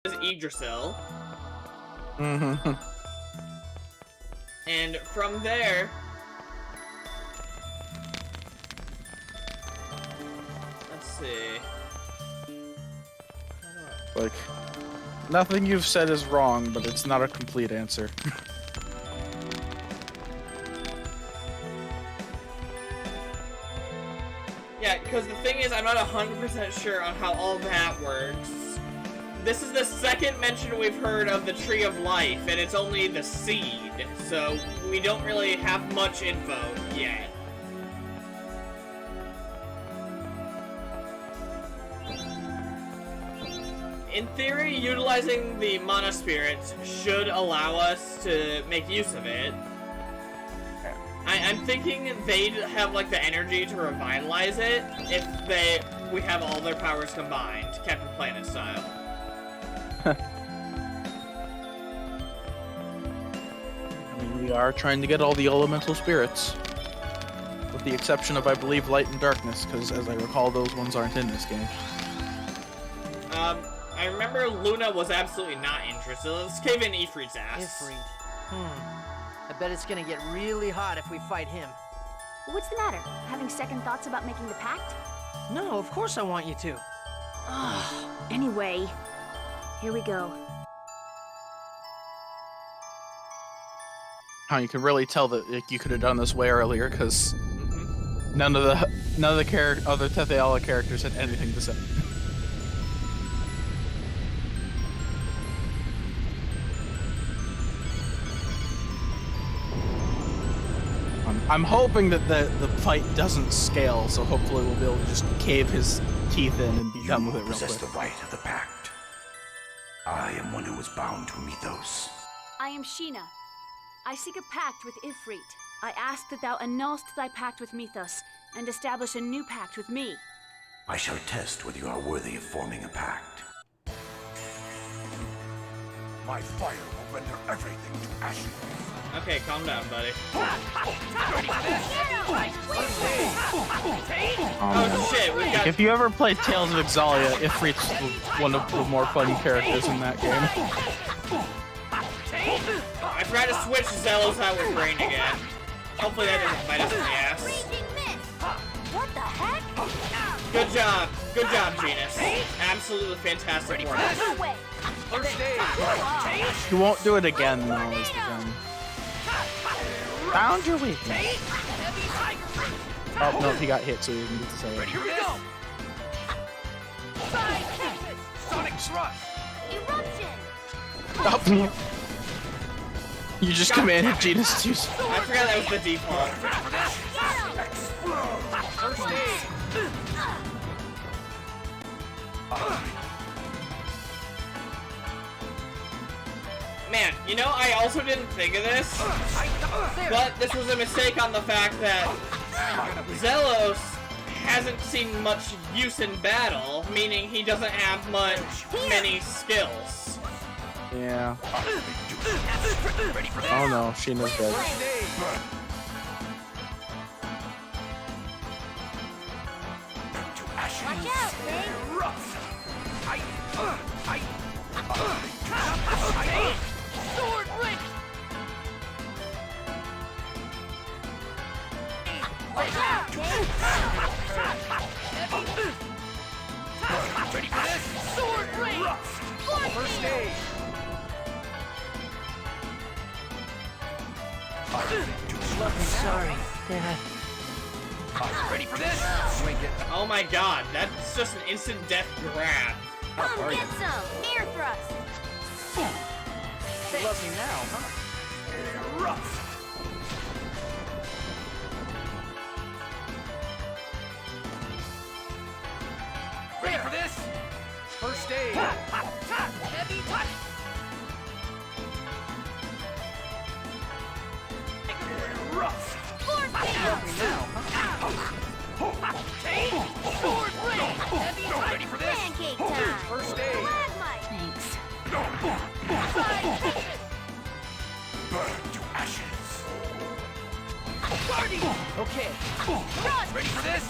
is Yggdrasil. Mm-hmm. And from there... Let's see... Like, nothing you've said is wrong, but it's not a complete answer. Yeah, because the thing is, I'm not 100% sure on how all that works. This is the second mention we've heard of the Tree of Life, and it's only the seed, so we don't really have much info yet. In theory, utilizing the Mana Spirits should allow us to make use of it. I'm thinking they'd have like the energy to revitalize it if we have all their powers combined, Captain Planet style. I mean, we are trying to get all the elemental spirits. With the exception of, I believe, light and darkness, because as I recall, those ones aren't in this game. I remember Luna was absolutely not interested. Let's cave in Efreet's ass. Efreet. I bet it's gonna get really hot if we fight him. What's the matter? Having second thoughts about making the pact? No, of course I want you to. Anyway, here we go. How you can really tell that like, you could have done this way earlier, because none of the other Tetheala characters had anything to say. I'm hoping that the fight doesn't scale, so hopefully we'll be able to just cave his teeth in and be done with it real quick. You possess the right of the pact. I am one who is bound to Mythos. I am Sheena. I seek a pact with Efreet. I ask that thou annulst thy pact with Mythos, and establish a new pact with me. I shall test whether you are worthy of forming a pact. My fire will render everything to ashes. Okay, calm down, buddy. Oh shit, we got... If you ever play Tales of Exalia, Ifrit's one of the more fun characters in that game. I forgot to switch Zelos out with Rain again. Hopefully that doesn't bite us in the ass. What the heck? Good job, Genus. Absolutely fantastic work. No way! You won't do it again, though, is the thing. Found your weakness. Oh, no, he got hit, so he didn't get to say it. Here we go! Sonic Thrust! Eruption! Oh. You just commanded Genus to... I forgot that was the default. First aid! Man, you know, I also didn't think of this, but this was a mistake on the fact that Zelos hasn't seen much use in battle, meaning he doesn't have many skills. Yeah. Oh no, Sheena's dead. Watch out, Ray! Sword Ring! Watch out, Dave! Ready for this? Sword Ring! First aid! Sorry, Dad. Ready for this? Oh my god, that's just an instant death grab. Come get some! Air thrust! You love me now, huh? Ready for this? First aid. Heavy touch. Force Love me now, huh? Sword ring. Heavy touch. Ready for this? Pancake time! First aid. Stalagmite! Thanks. Burn to ashes. Okay. Ready for this?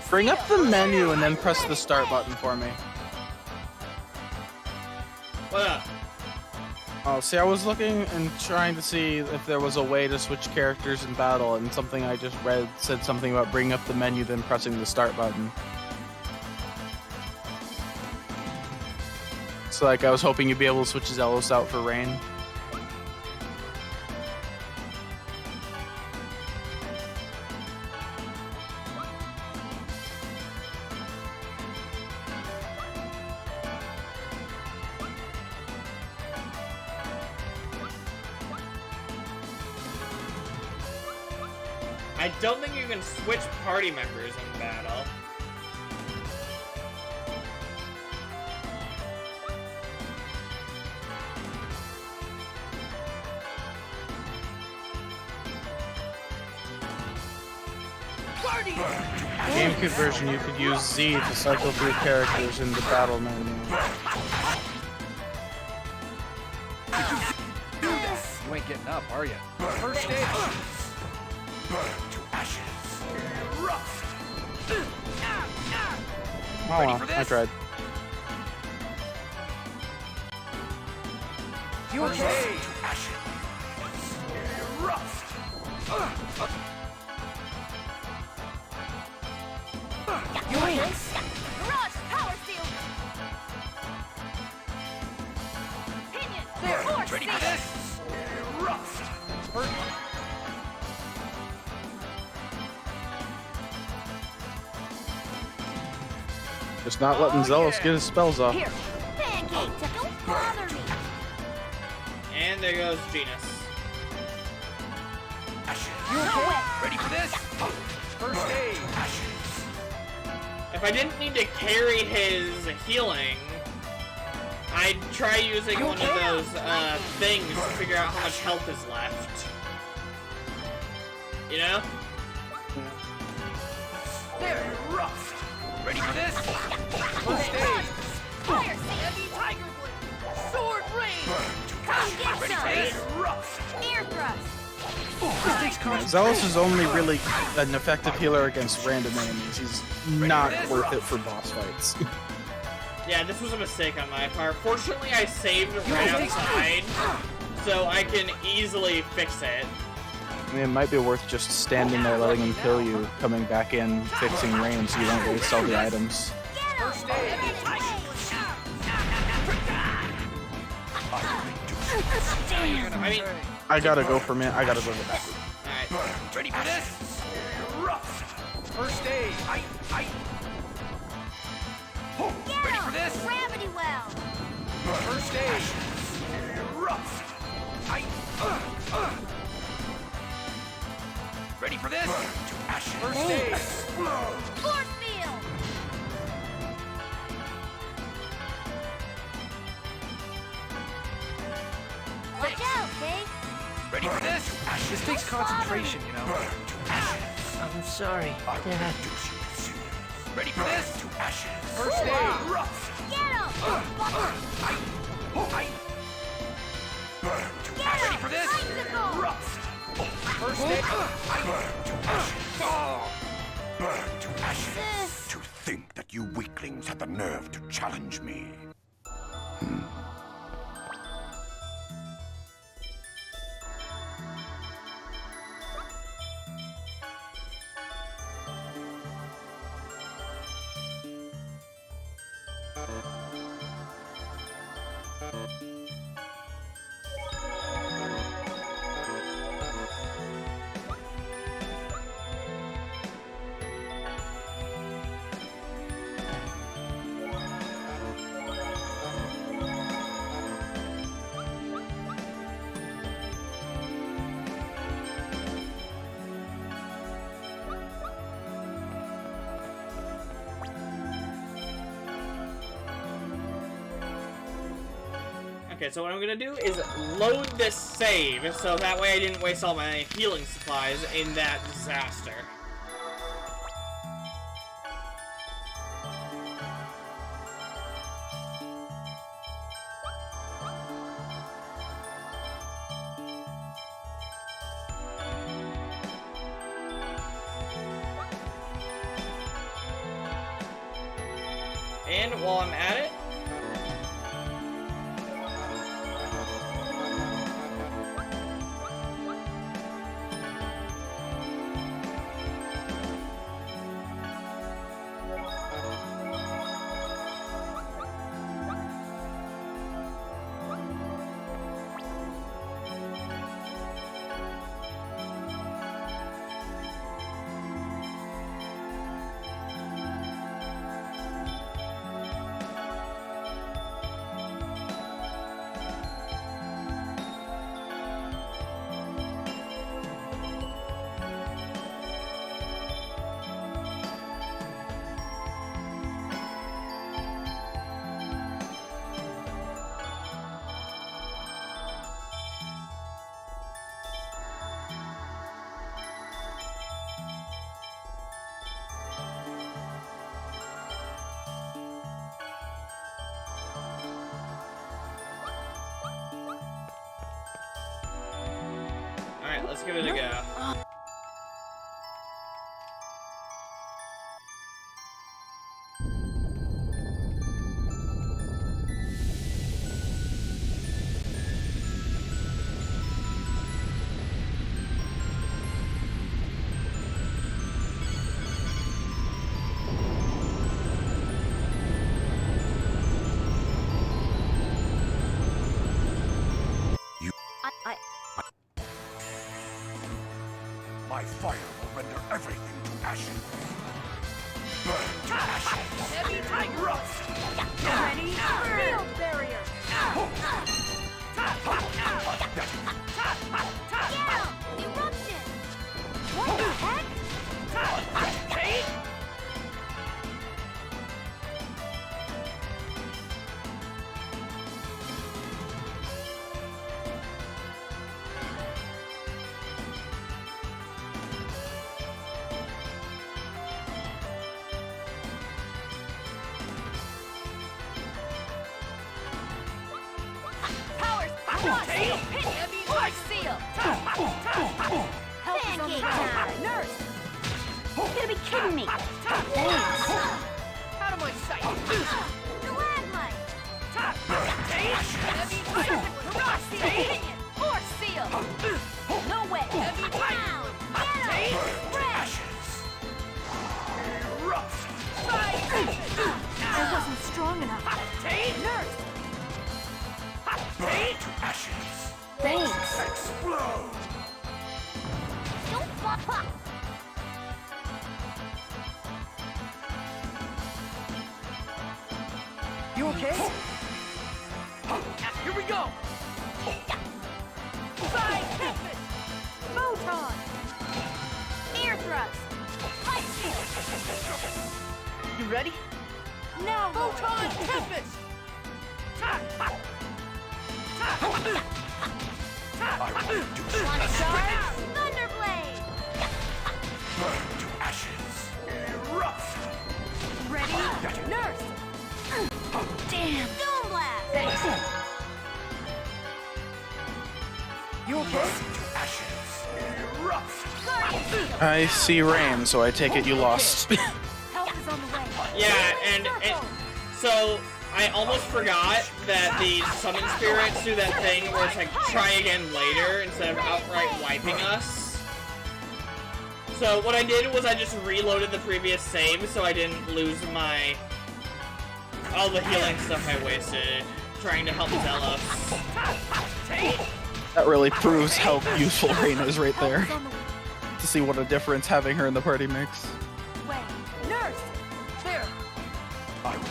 Bring up the menu and then press the start button for me. What up? Oh, see, I was looking and trying to see if there was a way to switch characters in battle, and something I just read said something about bringing up the menu, then pressing the start button. So, like, I was hoping you'd be able to switch Zelos out for Rain. I don't think you can switch party members in battle. GameCube version, you could use Z to cycle through characters in the battle menu. You ain't getting up, are you? First stage. Burn to ashes. Rust. Oh well, I tried. You okay? To ashes. Rust. You okay? Rush! Power Steel! Pinion! There. Force Ready for Seal! this? Rust. First. Just not letting Zelos get his spells off. Here! Pancake! Don't bother me! And there goes Genus. You okay? Ready for this? First stage. If I didn't need to carry his healing, I'd try using one of those things to figure out how much health is left. You know? There. Rust. Ready for this? First stage. Fire Heavy Tiger Blade! Sword Rain! Come get Ready some! for this? Rust. Ear Thrust! This takes concentration. Zelos is only really an effective healer against random enemies. He's not worth it for boss fights. Yeah, this was a mistake on my part. Fortunately, I saved right outside, so I can easily fix it. I mean, it might be worth just standing there letting him kill you, coming back in, fixing Rain so you don't waste all the items. First stage. I mean, I gotta go for a minute. I gotta go back. alright. Ready for this? Rust. First stage. Ready for this? Gravity Well! First stage. Rust. Ready for this? To ashes. First stage. Force Field! Watch out, Kate! Ready for this? This takes concentration, you know. I'm sorry, Dad. Ready for this? To ashes. First stage. Rust. Get him! Burn to Get ashes. him! for this? Icicle! Rust. First stage. Burn to ashes. Burn to ashes. To think that you weaklings had the nerve to challenge me. Okay, so what I'm gonna do is load this save, so that way I didn't waste all my healing supplies in that disaster. And while I'm at it, let's give it a go. My fire will render everything to ashes. Burn to ashes. Heavy tiger. Rust. Ready? Field barrier. Down! Eruption! What the heck? Hey! Powers! Hey! Heavy like seal! Help is on the way. Nurse! You're gonna be kidding me! Thanks! Out of my sight! Gladlight! Hey! Heavy tiger. Rock seal! Opinion! Or seal! No way! Heavy tiger. Down! Get Hey! him! Red! Rust. I wasn't strong enough. Hey! Nurse! Hey! To ashes. Thanks! Explode. Don't pop! You okay? Here we go! Side tempest! Photon! Ear thrust! Light shield! You ready? Now, Photon Tempest! I will reduce One charge! Thunderblade! burn to ashes. Erupt! Ready? Nurse! Damn! Dome blast! Thanks. You okay? To ashes. Erupt! Guardian shield! I see rain, so I take it you lost. Help is on the way! Yeah, and so I almost forgot that the summon spirits do that thing where it's like try again later instead of outright wiping us. So what I did was I just reloaded the previous save so I didn't lose all the healing stuff I wasted trying to help Zelos. That really proves how useful Rain is right Help there. is on the To see what a difference having her in the party makes. way! Nurse! There! I will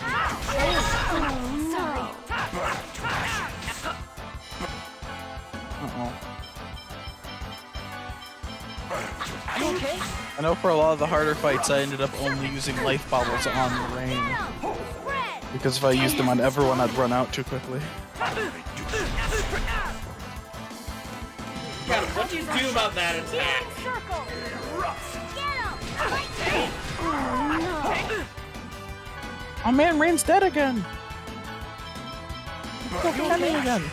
Oh, sorry! burn to ashes. Uh-oh. You okay? I know for a lot of the harder fights I ended up only using life bottles on Rain. Red! Because if I used them on everyone, I'd run out too quickly. God, what do you do about that attack? Circle! Get him! Oh, Oh man, Rain's dead again! Fucking ending again. no!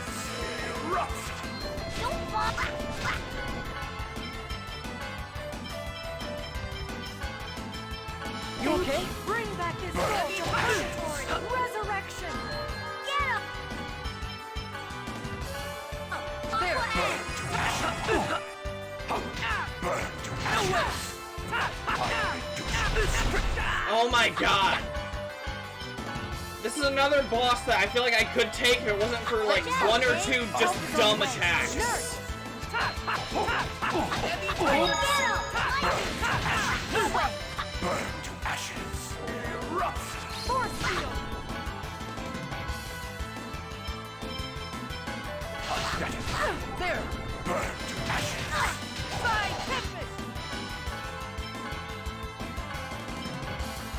Don't fall! You okay? Bring back this heavy purgatory! Resurrection! Get him! There! Burn to ashes. Oh my god! This is another boss that I feel like I could take if it wasn't for like one or two just dumb attacks. Burn to ashes. Force field! There! Burn to ashes. Side tempest!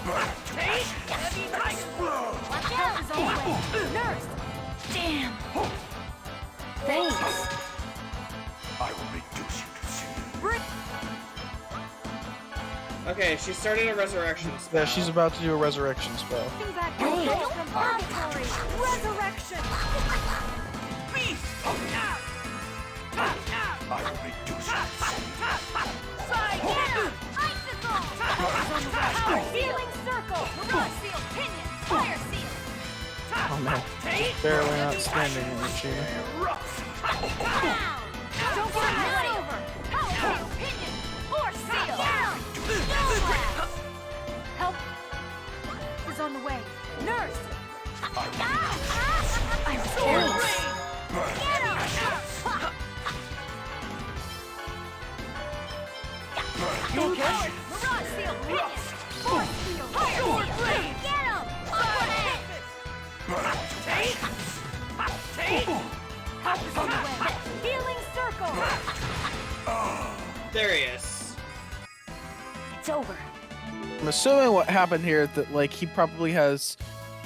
Burn to ashes. Heavy tiger! Explode. Watch out! Is on the way! Nurse! Damn! Thanks! I will reduce you to sin. Okay, she started a resurrection spell. Yeah, she's about to do a resurrection spell. Bring back this soul from purgatory! Resurrection! Beast! I will reduce you to no. Barely not standing in the chair. Don't get knocked over! Power, opinion, force seal! Help is on the way. Nurse! I'm scared. Get him! You okay? Mirage seal, opinion! Force seal, fire seal! Get him! Take! Help is on the way. Healing circle! There he is. It's over. I'm assuming what happened here is that like he probably has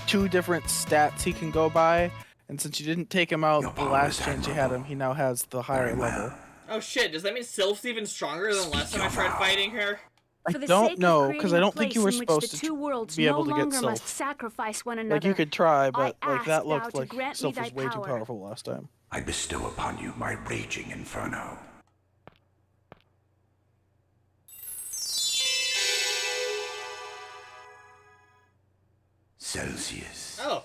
2 different stats he can go by, and since you didn't take him out Your the power last is chance you had him, he now has the higher Very well. level. Oh shit, does that mean Sylph's even stronger than last time I tried fighting her? I For the don't sake know, of because I creating a don't think you were place in which supposed the to two worlds be able no to get longer must Sylph. sacrifice one another. Like you could try, but I like that ask looked thou like to grant Sylph me was thy way too power. powerful last time. I bestow upon you my raging inferno. Celsius. Oh.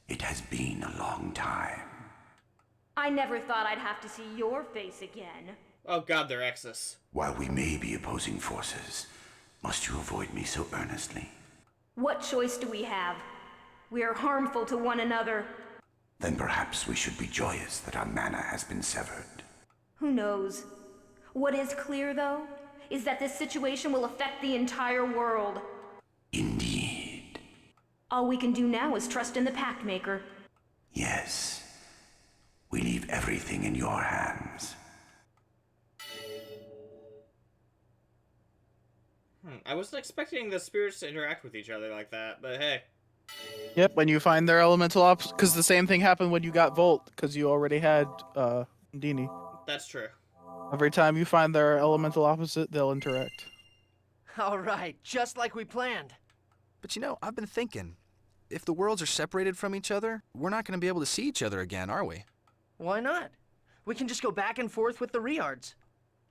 It has been a long time. I never thought I'd have to see your face again. Oh god, they're exes. While we may be opposing forces, must you avoid me so earnestly? What choice do we have? We are harmful to one another. Then perhaps we should be joyous that our mana has been severed. Who knows? What is clear, though, is that this situation will affect the entire world. Indeed. All we can do now is trust in the Pact Maker. Yes. We leave everything in your hands. I wasn't expecting the spirits to interact with each other like that, but hey. Yep, when you find their elemental ops, because the same thing happened when you got Volt, because you already had Dini. That's true. Every time you find their elemental opposite, they'll interact. All right, just like we planned. But you know, I've been thinking, if the worlds are separated from each other, we're not going to be able to see each other again, are we? Why not? We can just go back and forth with the Riards.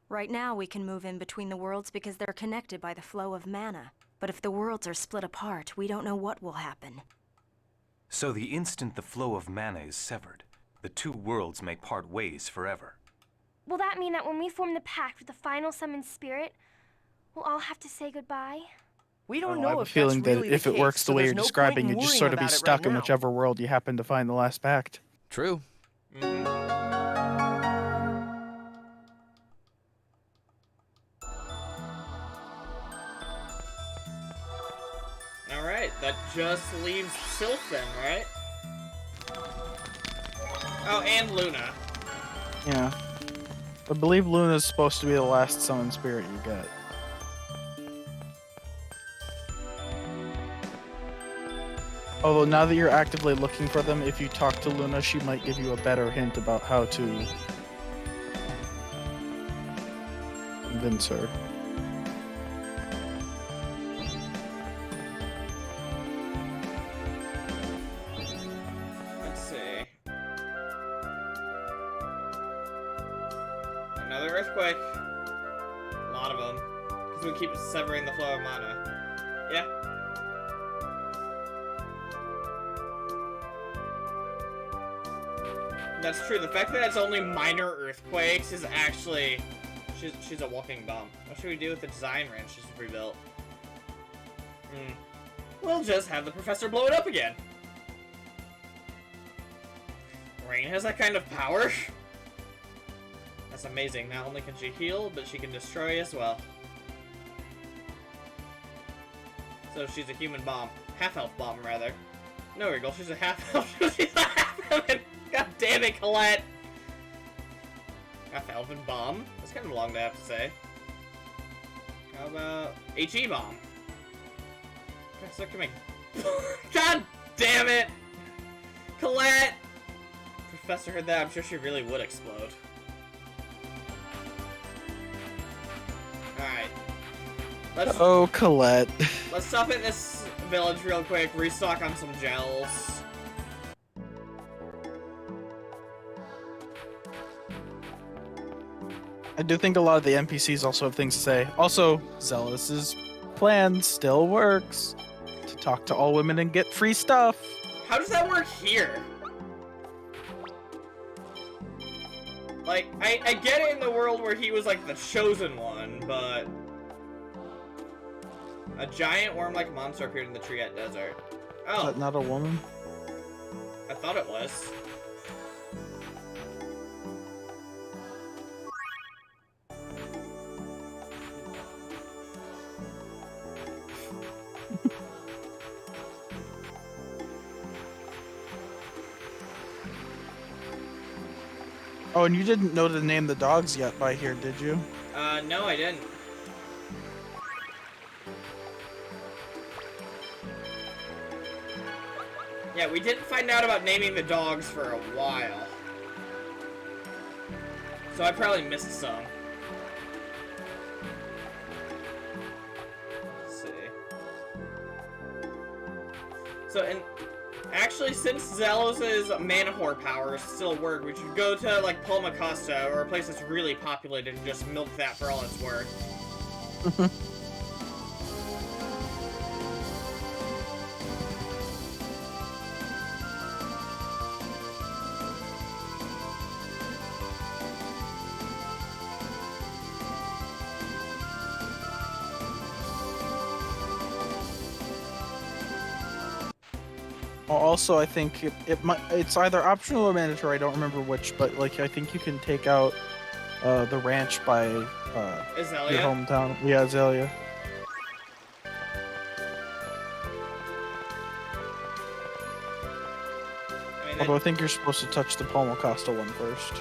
Right now, we can move in between the worlds because they're connected by the flow of mana. But if the worlds are split apart, we don't know what will happen. So the instant the flow of mana is severed, the 2 worlds may part ways forever. Will that mean that when we form the pact with the final summoned spirit, we'll all have to say goodbye? We don't I know have a if feeling that's that really if the it works case, the so way there's you're no describing, point in you'd just worrying sort of be about it stuck right in now. whichever world you happen to find the last pact. True. Alright, that just leaves Sylph then, right? Oh, and Luna. Yeah. I believe Luna's supposed to be the last summoned spirit you get. Although now that you're actively looking for them, if you talk to Luna, she might give you a better hint about how to convince her. Let's see. Another earthquake. A lot of them. Because we keep severing the flow of mana. Yeah. That's true. The fact that it's only minor earthquakes is actually... She's a walking bomb. What should we do with the design ranch she's rebuilt? We'll just have the professor blow it up again. Rain has that kind of power? That's amazing. Not only can she heal, but she can destroy as well. So she's a human bomb. Half-elf bomb, rather. No, Regal, she's a half-elf. She's a half-elf. God damn it, Colette! Half-elven bomb? That's kind of long to have to say. How about HE bomb? Professor can make... God damn it! Colette! Professor heard that, I'm sure she really would explode. Alright. Oh, Colette. Let's stop at this village real quick, restock on some gels. I do think a lot of the NPCs also have things to say. Also, Zealous's plan still works. To talk to all women and get free stuff. How does that work here? Like, I get it in the world where he was, like, the chosen one, but... A giant worm-like monster appeared in the Triet Desert. Oh. Is that not a woman? I thought it was. Oh, and you didn't know to name the dogs yet by here, did you? No, I didn't. Yeah, we didn't find out about naming the dogs for a while. So I probably missed some. Let's see. So, and actually, since Zelos' mana whore powers still work, we should go to, like, Palma Costa, or a place that's really populated, and just milk that for all it's worth. Also, I think it's either optional or mandatory. I don't remember which, but like I think you can take out the ranch by Azalea? your hometown. Yeah, Azalea. Although I think you're supposed to touch the Palma Costa one first.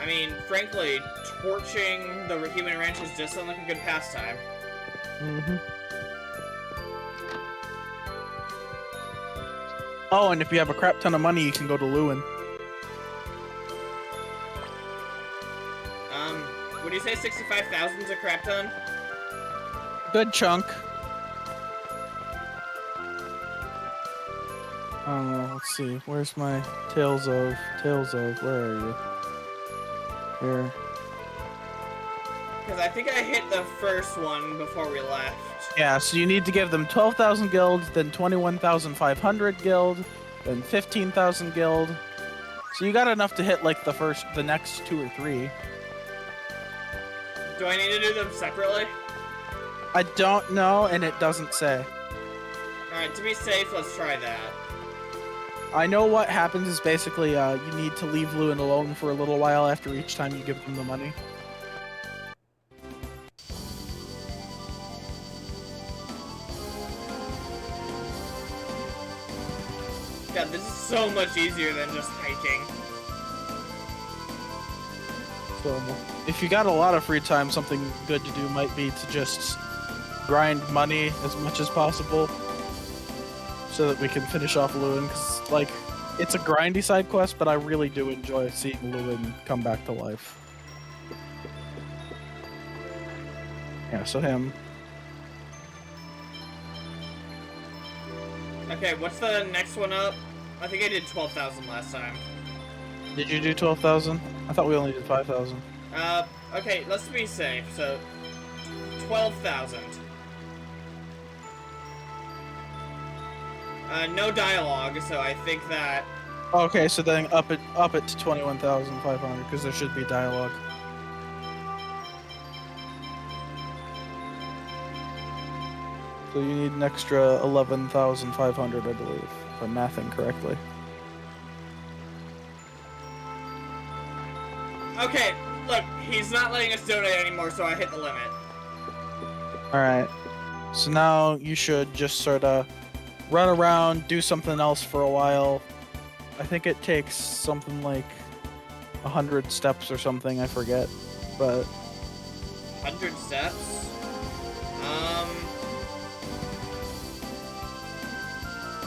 I mean, frankly, torching the human ranches just sounds like a good pastime. Mm-hmm. Oh, and if you have a crap ton of money, you can go to Lewin. Would you say 65,000 is a crap ton? Good chunk. Let's see. Where's my Tales of? Where are you? Here. Because I think I hit the first one before we left. Yeah, so you need to give them 12,000 guild, then 21,500 guild, then 15,000 guild. So you got enough to hit like the next 2 or 3. Do I need to do them separately? I don't know, and it doesn't say. Alright, to be safe, let's try that. I know what happens is basically you need to leave Lewin alone for a little while after each time you give them the money. God, this is so much easier than just hiking. So, if you got a lot of free time, something good to do might be to just grind money as much as possible so that we can finish off Lewin, because, like, it's a grindy side quest, but I really do enjoy seeing Lewin come back to life. Yeah, so him. Okay, what's the next one up? I think I did 12,000 last time. Did you do 12,000? I thought we only did 5,000. Okay, let's be safe. So, 12,000. No dialogue, so I think that... Okay, so then up it to 21,500, because there should be dialogue. So you need an extra 11,500, I believe, if I'm mathing correctly. Okay, look, he's not letting us donate anymore, so I hit the limit. Alright. So now you should just sort of run around, do something else for a while. I think it takes something like 100 steps or something, I forget. But 100 steps?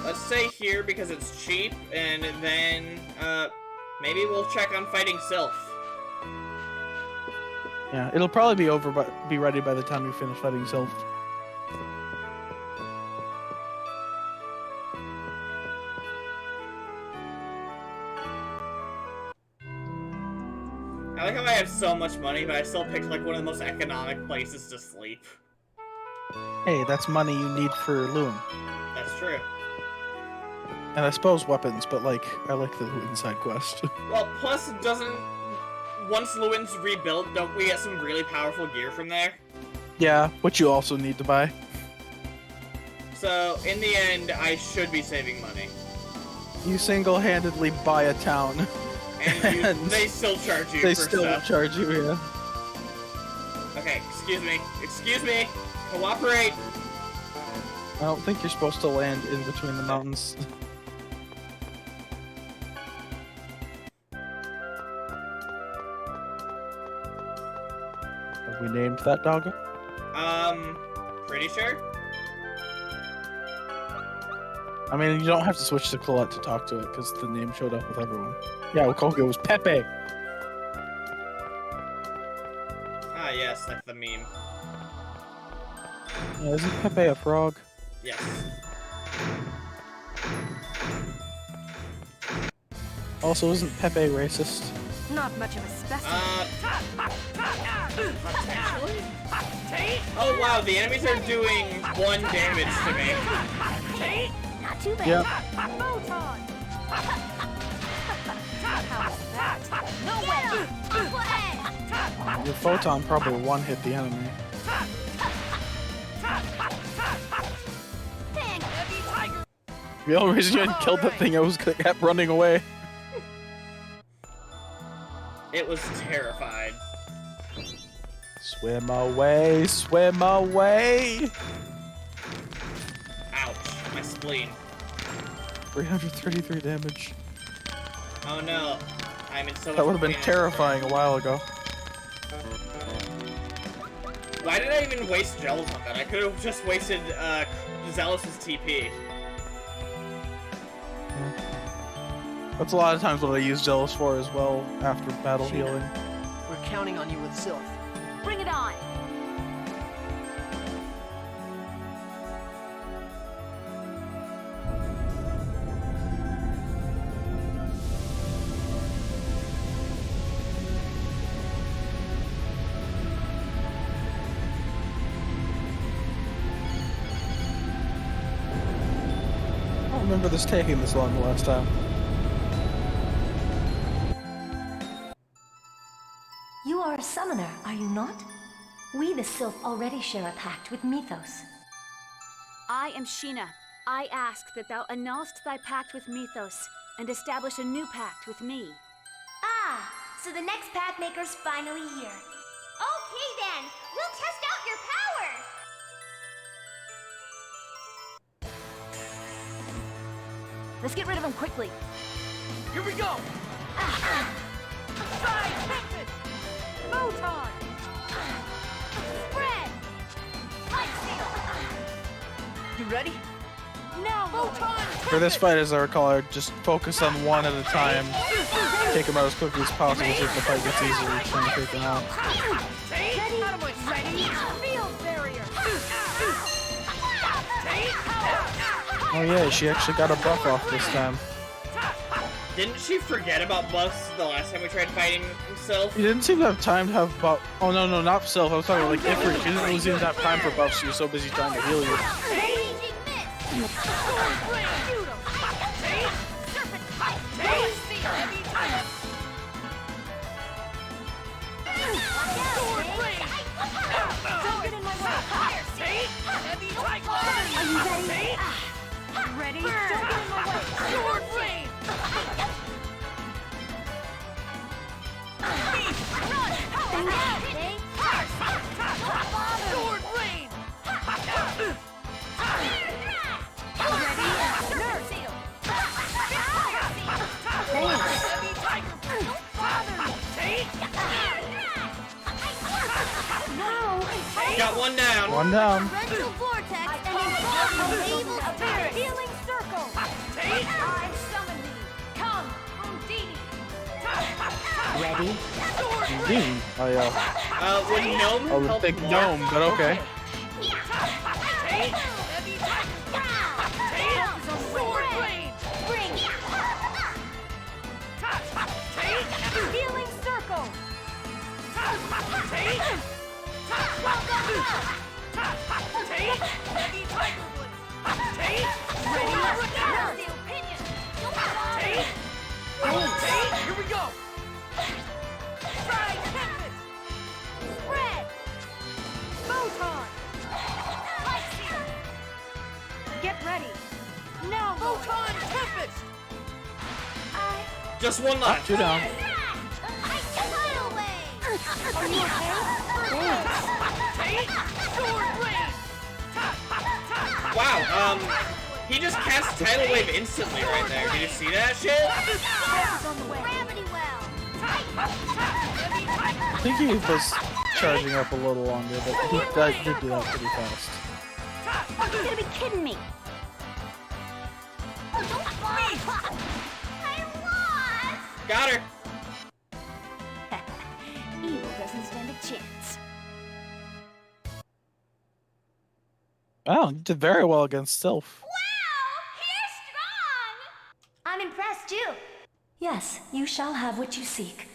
Let's stay here because it's cheap, and then, maybe we'll check on fighting Sylph. yeah, it'll probably be over, but be ready by the time we finish fighting Sylph. I like how I have so much money, but I still picked like one of the most economic places to sleep. Hey, that's money you need for Loon. That's true. And I suppose weapons, but like, I like the Loon side quest. Well, plus once Lewin's rebuilt, don't we get some really powerful gear from there? Yeah, which you also need to buy. So, in the end, I should be saving money. You single-handedly buy a town. And they still charge you They for still stuff. charge you, yeah. Okay, excuse me. Excuse me! Cooperate! I don't think you're supposed to land in between the mountains. Have we named that dog? Pretty sure? I mean, you don't have to switch to Colette to talk to it, because the name showed up with everyone. Yeah, Koga was Pepe! Ah, yes, like the meme. Yeah, isn't Pepe a frog? Yes. Also, isn't Pepe racist? Not much of a specimen. Potentially? Oh wow, the enemies are doing 1 damage to me. Not too bad. Yep. Photon! How's that? No way! Aqua Edge! Your photon probably one-hit the enemy. The only reason you hadn't killed that thing, I was kept running away. It was terrified. Swim away, swim away! Ouch, my spleen. 333 damage. Oh no, I'm in so much That would have been pain. terrifying a while ago. Why did I even waste gels on that? I could have just wasted Zealous's TP. That's a lot of times what I use Zealous for as well, after battle healing. We're counting on you with Sylph. Bring it on! I don't remember this taking this long the last time. You are a summoner, are you not? We, the Sylph, already share a pact with Mythos. I am Sheena. I ask that thou annulst thy pact with Mythos and establish a new pact with me. Ah, so the next pact maker's finally here. Okay then, we'll test out your power! Let's get rid of him quickly. Here we go! Side tempted! Photon! Spread! Light seal! You ready? Now, Photon! For this fight, as I recall, I just focus on one at a time. Take them out as quickly as possible so if the fight gets easier each time I take them out. Ready? Out of my ready? Field barrier! Oh yeah, she actually got a buff off this time. Didn't she forget about buffs the last time we tried fighting Sylph? You didn't seem to have time to have buff. Oh no, not Sylph. I was talking about like Efreet. She didn't really seem to have time for buffs. She was so busy trying to heal you. Raging mist! Serpent bite! Heavy tiger! Sword blade! Don't get in my way! Heavy tiger! Are you ready? Ready? Don't get in my way! Sword blade! Sword blade! Heavy tiger! Don't bother me! Got one down. One down. Torrential vortex and invulnerable spirit! Healing circle! I summon thee! Come, Undini! Ready? Indeed. Oh yeah. Would Gnome I would help think more? gnome, but okay. Heavy tiger! Sword blade! Bring! Healing circle! Take heavy tiger blade. Take ready now. Take. Take. Here we go. Stride tempest. Spread. Photon. Get ready. Now, Photon tempest. Just one left. 2 down. Tidal wave. Are you Take sword blade. Wow, he just cast Tidal Wave instantly right there. Did you see that shit? Gravity well. I think he was charging up a little longer, but he did do that pretty fast. You're gonna be kidding me. I lost. Got her. Evil doesn't stand a chance. Wow, you did very well against Sylph. Wow, you're strong. I'm impressed too. Yes, you shall have what you seek.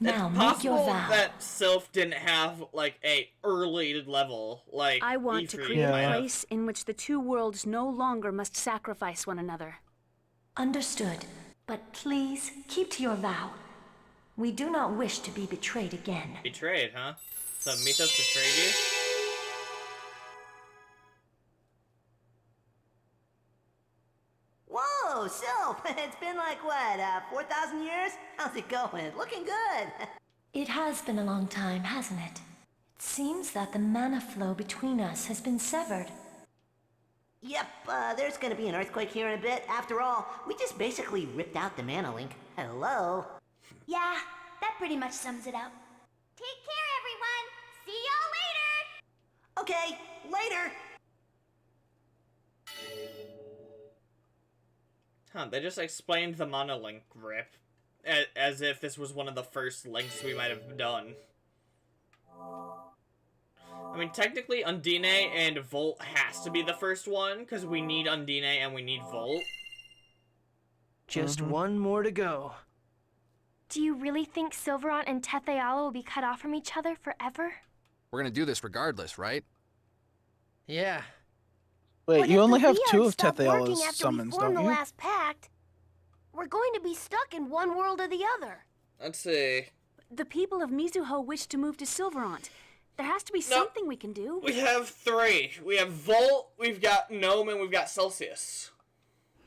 It's Now make your possible vow. that Sylph didn't have like a early level like I want to Efreet create might a have. place in which the two worlds no longer must sacrifice one another. Understood. But please keep to your vow. We do not wish to be betrayed again. Betrayed, huh? So Mythos betrayed you? Whoa, Sylph! It's been like, what, 4,000 years? How's it going? Looking good! It has been a long time, hasn't it? It seems that the mana flow between us has been severed. Yep, there's gonna be an earthquake here in a bit. After all, we just basically ripped out the mana link. Hello? Yeah, that pretty much sums it up. Take care, everyone. See y'all later. Okay, later! Huh, they just explained the monolink rip as if this was one of the first links we might have done. I mean, technically, Undine and Volt has to be the first one, because we need Undine and we need Volt. Just one more to go. Do you really think Silverant and Tetheala will be cut off from each other forever? We're gonna do this regardless, right? Yeah. Wait, you only have 2 of Stop working Tetheala's after summons, we form don't the you? last pact. We're going to be stuck in one world or the other. Let's see. The people of Mizuho wish to move to Silverant. There has to be something we can do. We have 3. We have Volt, we've got Gnome, and we've got Celsius.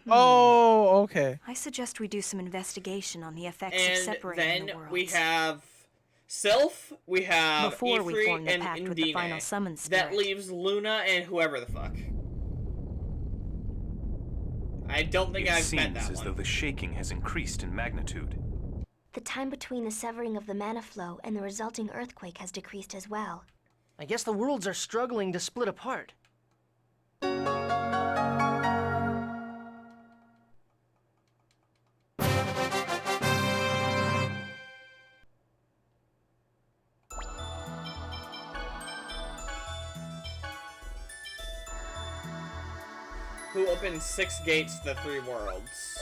Oh, okay. I suggest we do some investigation on the effects of And separating the then worlds. we have Sylph, we have Before we form Efreet, the and pact with Undine. the final summon That spirit. leaves Luna and whoever the fuck. I don't think It I've met seems that as one. though the shaking has increased in magnitude. The time between the severing of the mana flow and the resulting earthquake has decreased as well. I guess the worlds are struggling to split apart. Who opened 6 gates to the 3 worlds?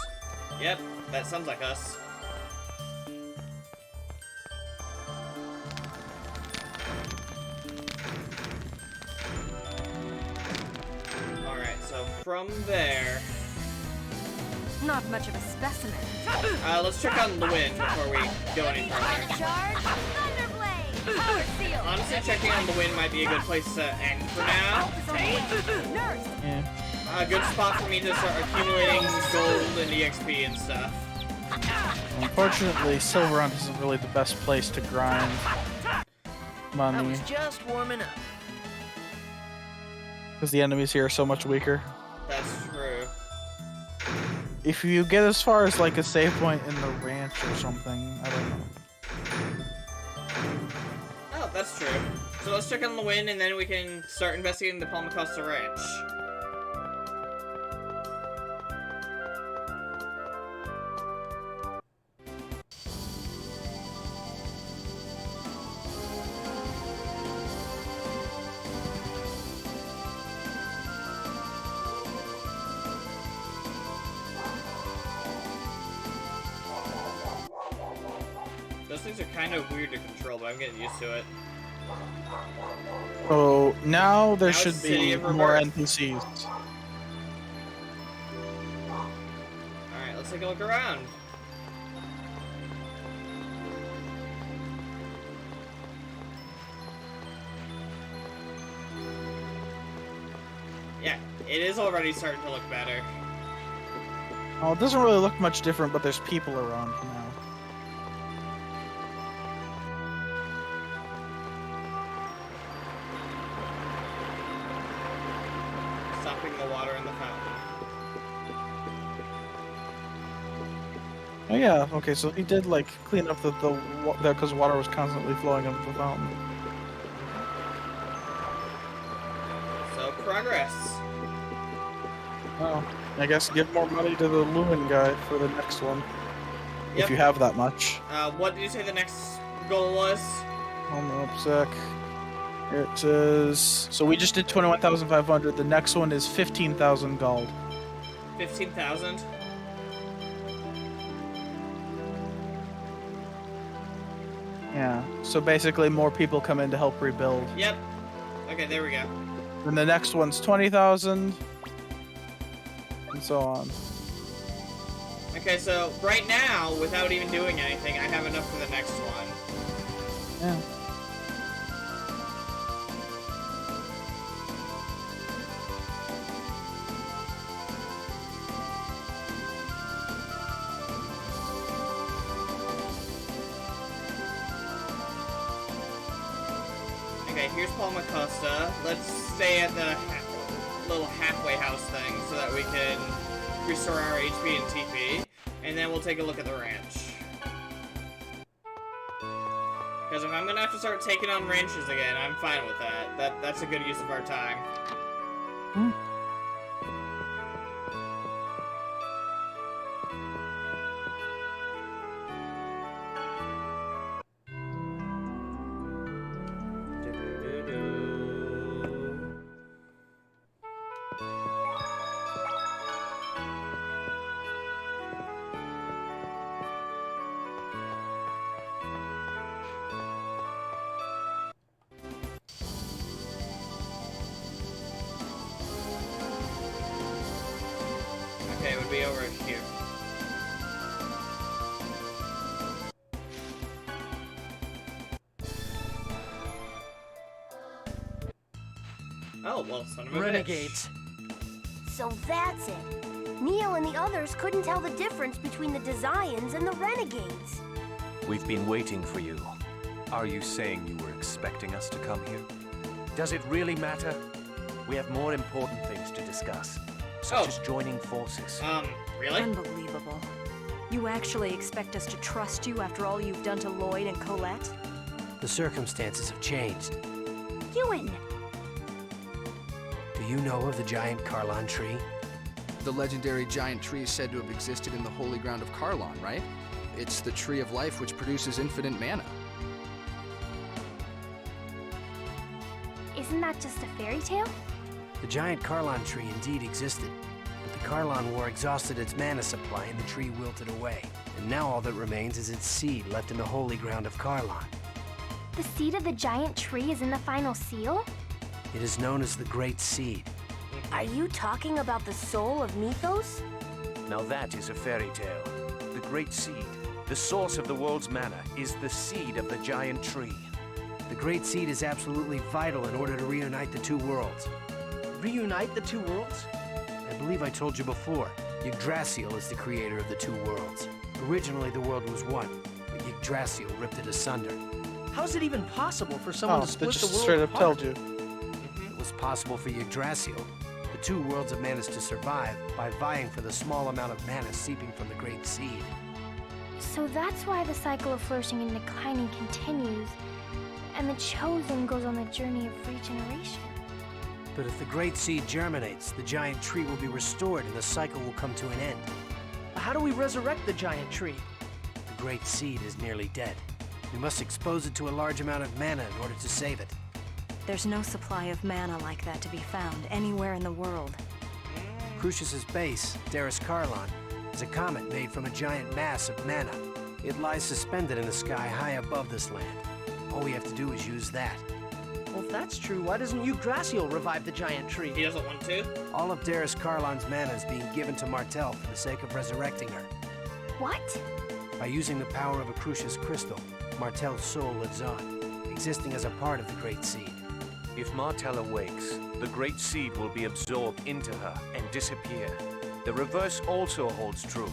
Yep, that sounds like us. Alright, so from there... Not much of a specimen. let's check on Lewin before we go any further. Charge! Thunderblade! Power seal! Honestly, checking on Lewin might be a good place to end for now. Nurse! Yeah. A good spot for me to start accumulating gold and EXP and stuff. Unfortunately, Silverant isn't really the best place to grind I money, was just warming up. because the enemies here are so much weaker. That's true. If you get as far as like a save point in the ranch or something, I don't know. Oh, that's true. So let's check on Lewin and then we can start investigating the Palmacosta Ranch. Those things are kind of weird to control, but I'm getting used to it. So now there Now it's should City be of more Rebirth. NPCs. Alright, let's take a look around. Yeah, it is already starting to look better. Oh, it doesn't really look much different, but there's people around now. Stopping the water in the fountain. Oh yeah, okay, so he did like clean up the because water was constantly flowing into the fountain. So, progress. Oh, I guess give more money to the Lumen guy for the next one. Yep. If you have that much. What did you say the next goal was? Hold on a sec. Here it says. So we just did 21,500. The next one is 15,000 gold. 15,000? Yeah. So basically, more people come in to help rebuild. Yep. Okay, there we go. Then the next one's 20,000, and so on. Okay, so right now, without even doing anything, I have enough for the next one. Yeah. Okay, here's Paul Macosta. Let's stay at the little halfway house thing so that we can restore our HP and TP. And then we'll take a look at the ranch. Because if I'm going to have to start taking on ranches again, I'm fine with that. That's a good use of our time. Hmm. Okay, it would be over here. Oh, well, son of a Renegades. So that's it. Neo and the others couldn't tell the difference between the Desians and the Renegades. We've been waiting for you. Are you saying you were expecting us to come here? Does it really matter? We have more important things to discuss, such as joining forces. Really? Unbelievable. You actually expect us to trust you after all you've done to Lloyd and Colette? The circumstances have changed. Ewan! Do you know of the giant Carlon tree? The legendary giant tree is said to have existed in the holy ground of Carlon, right? It's the tree of life which produces infinite mana. Isn't that just a fairy tale? The giant Carlon tree indeed existed, but the Carlon War exhausted its mana supply and the tree wilted away. And now all that remains is its seed left in the holy ground of Carlon. The seed of the giant tree is in the final seal? It is known as the Great Seed. Are you talking about the soul of Mythos? Now that is a fairy tale. The Great Seed, the source of the world's mana, is the seed of the giant tree. The Great Seed is absolutely vital in order to reunite the two worlds. Reunite the two worlds? I believe I told you before, Yggdrasil is the creator of the two worlds. Originally the world was one, but Yggdrasil ripped it asunder. How is it even possible for someone to That split the just world straight up apart? told you. It was possible for Yggdrasil. The two worlds have managed to survive by vying for the small amount of mana seeping from the Great Seed. So that's why the cycle of flourishing and declining continues, and the Chosen goes on the journey of regeneration. But if the Great Seed germinates, the giant tree will be restored and the cycle will come to an end. How do we resurrect the giant tree? The Great Seed is nearly dead. We must expose it to a large amount of mana in order to save it. There's no supply of mana like that to be found anywhere in the world. Crucius's base, Darus Carlon, is a comet made from a giant mass of mana. It lies suspended in the sky high above this land. All we have to do is use that. Well, if that's true, why doesn't Yggdrasil revive the giant tree? He doesn't want to? All of Darius Karlan's mana is being given to Martel for the sake of resurrecting her. What? By using the power of a Crucius crystal, Martel's soul lives on, existing as a part of the Great Seed. If Martel awakes, the Great Seed will be absorbed into her and disappear. The reverse also holds true.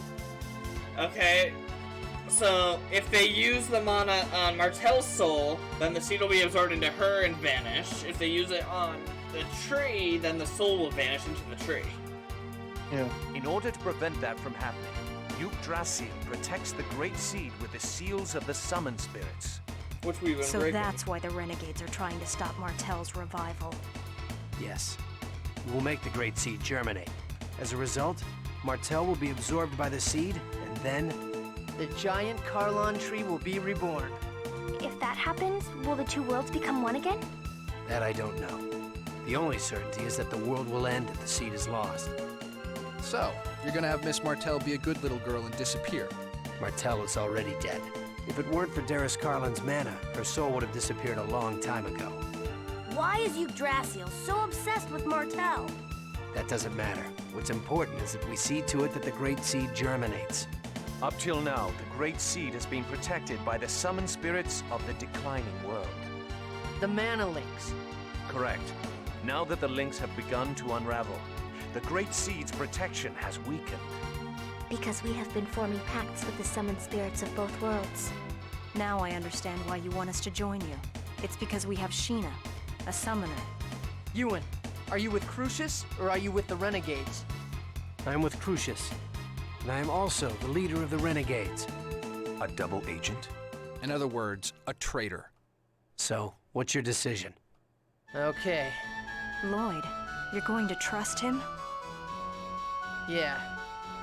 Okay, so if they use the mana on Martel's soul, then the seed will be absorbed into her and vanish. If they use it on the tree, then the soul will vanish into the tree. Yeah. In order to prevent that from happening, Yggdrasil protects the Great Seed with the seals of the Summon Spirits. Which we've been So breaking. that's why the Renegades are trying to stop Martel's revival. Yes. We will make the Great Seed germinate. As a result, Martel will be absorbed by the seed, and then... The giant Karlan tree will be reborn. If that happens, will the two worlds become one again? That I don't know. The only certainty is that the world will end if the seed is lost. So, you're gonna have Miss Martel be a good little girl and disappear. Martel is already dead. If it weren't for Darius Karlan's mana, her soul would have disappeared a long time ago. Why is Yggdrasil so obsessed with Martel? That doesn't matter. What's important is that we see to it that the Great Seed germinates. Up till now, the Great Seed has been protected by the Summon Spirits of the declining world. The mana links. Correct. Now that the links have begun to unravel, the Great Seed's protection has weakened. Because we have been forming pacts with the summoned spirits of both worlds. Now I understand why you want us to join you. It's because we have Sheena, a summoner. Ewan, are you with Crucius, or are you with the Renegades? I'm with Crucius, and I am also the leader of the Renegades. A double agent? In other words, a traitor. So, what's your decision? Okay. Lloyd, you're going to trust him? Yeah.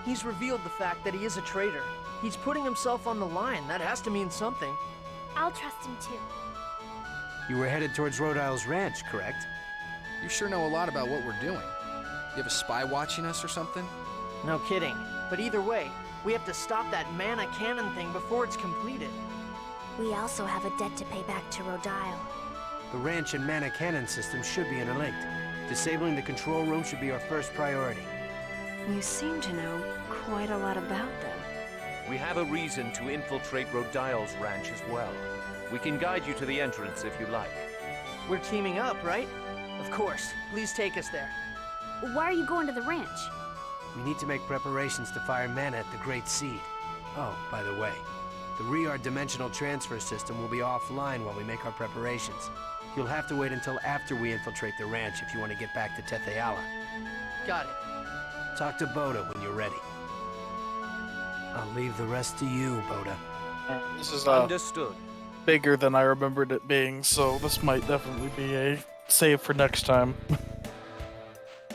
He's revealed the fact that he is a traitor. He's putting himself on the line. That has to mean something. I'll trust him too. You were headed towards Rhode Isle's ranch, correct? You sure know a lot about what we're doing. You have a spy watching us or something? No kidding. But either way, we have to stop that mana cannon thing before it's completed. We also have a debt to pay back to Rhode Isle. The ranch and mana cannon system should be interlinked. Disabling the control room should be our first priority. You seem to know quite a lot about them. We have a reason to infiltrate Rhode Isle's ranch as well. We can guide you to the entrance if you like. We're teaming up, right? Of course. Please take us there. Why are you going to the ranch? We need to make preparations to fire mana at the Great Seed. Oh, by the way, the Riar dimensional transfer system will be offline while we make our preparations. You'll have to wait until after we infiltrate the ranch if you want to get back to Tetheala. Got it. Talk to Boda when you're ready. I'll leave the rest to you, Boda. This is Understood. bigger than I remembered it being, so this might definitely be a save for next time.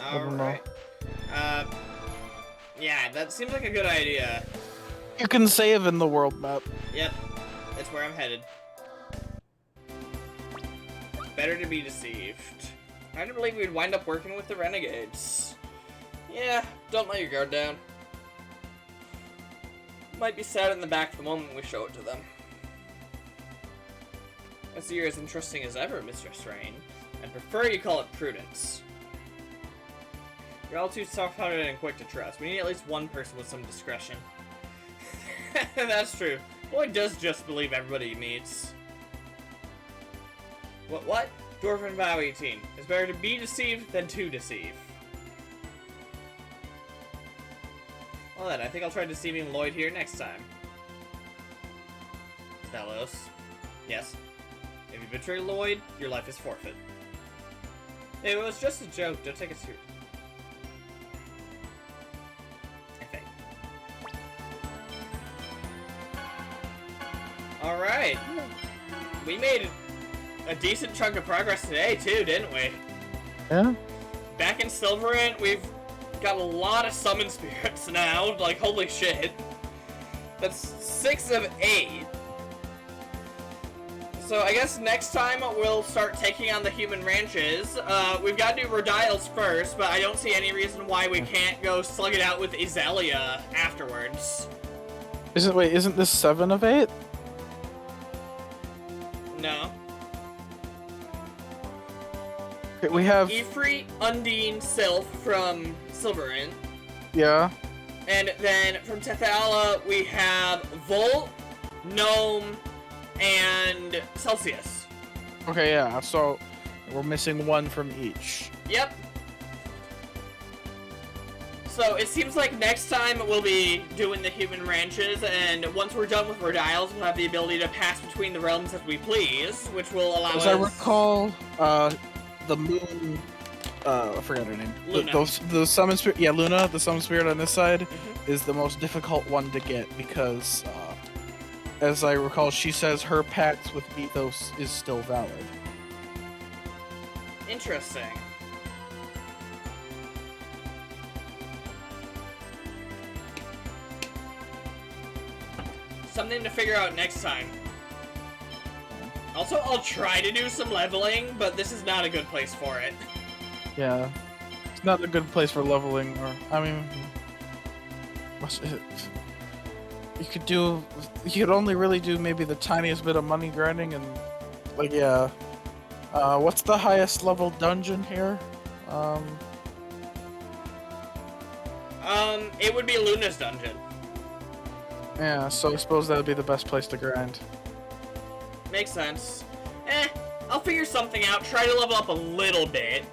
Alright. Yeah, that seems like a good idea. You can save in the world map. Yep, that's where I'm headed. Better to be deceived. I didn't believe we'd wind up working with the Renegades. Yeah, don't let your guard down. Might be sad in the back the moment we show it to them. I see you're as interesting as ever, Mr. Strain. I'd prefer you call it prudence. You're all too soft-hearted and quick to trust. We need at least one person with some discretion. That's true. Lloyd does just believe everybody he meets. What? Dwarven Vow 18. It's better to be deceived than to deceive. Well then, I think I'll try deceiving Lloyd here next time. Stelos. Yes. If you betray Lloyd, your life is forfeit. It was just a joke, don't take it seriously. Alright. We made a decent chunk of progress today, too, didn't we? Yeah? Back in Silverant, we've got a lot of summon spirits now. Like, holy shit. That's 6 of 8. So I guess next time we'll start taking on the human ranches. We've got to do Rhode Isle's first, but I don't see any reason why we can't go slug it out with Izelia afterwards. Isn't this 7 of 8? No. Okay, we have... Efreet, Undine, Sylph from Silverin. Yeah. And then from Tethala, we have Volt, Gnome, and Celsius. Okay, yeah, so we're missing one from each. Yep. So it seems like next time we'll be doing the human ranches, and once we're done with Rhode Isles, we'll have the ability to pass between the realms as we please, which will allow us... As I recall, the moon... I forgot her name. Luna. The summon spirit... Yeah, Luna, the summon spirit on this side, is the most difficult one to get, because, as I recall, she says her pact with Mythos is still valid. Interesting. Something to figure out next time. Also, I'll try to do some leveling, but this is not a good place for it. Yeah. It's not a good place for leveling, or... I mean... You could only really do maybe the tiniest bit of money grinding, and... Like, yeah. What's the highest level dungeon here? It would be Luna's dungeon. Yeah, so I suppose that would be the best place to grind. Makes sense. I'll figure something out, try to level up a little bit.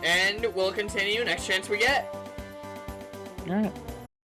And we'll continue next chance we get. Alright.